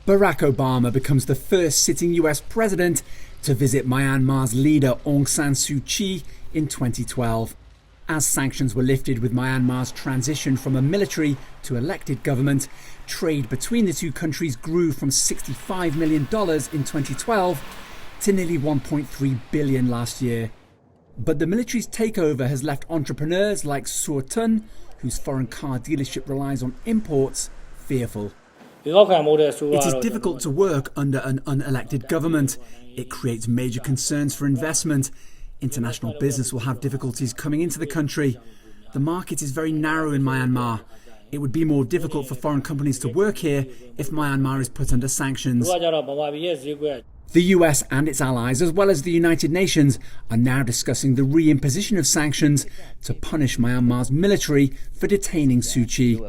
Barack Obama becomes the first sitting US president to visit Myanmar's leader Aung San Suu Kyi in 2012. As sanctions were lifted with Myanmar's transition from a military to elected government, trade between the two countries grew from $65 million in 2012 to nearly $1.3 billion last year. But the military's takeover has left entrepreneurs like Suor Tun, whose foreign car dealership relies on imports, fearful. It is difficult to work under an unelected government. It creates major concerns for investment. International business will have difficulties coming into the country. The market is very narrow in Myanmar. It would be more difficult for foreign companies to work here if Myanmar is put under sanctions. The US and its allies, as well as the United Nations, are now discussing the reimposition of sanctions to punish Myanmar's military for detaining Suu Kyi.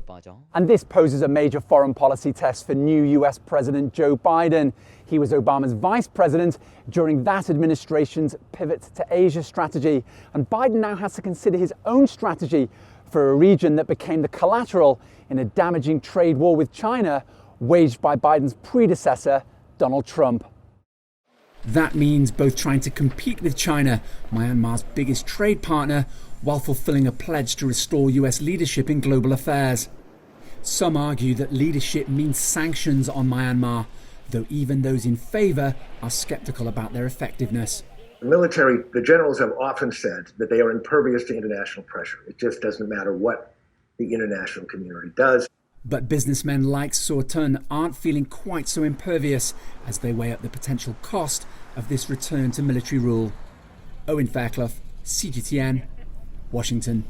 And this poses a major foreign policy test for new US President Joe Biden. He was Obama's vice president during that administration's pivot to Asia strategy. And Biden now has to consider his own strategy for a region that became the collateral in a damaging trade war with China waged by Biden's predecessor, Donald Trump. That means both trying to compete with China, Myanmar's biggest trade partner, while fulfilling a pledge to restore US leadership in global affairs. Some argue that leadership means sanctions on Myanmar, though even those in favour are sceptical about their effectiveness. The generals have often said that they are impervious to international pressure. It just doesn't matter what the international community does. But businessmen like Suor Tun aren't feeling quite so impervious as they weigh up the potential cost of this return to military rule. Owen Fairclough, CGTN, Washington.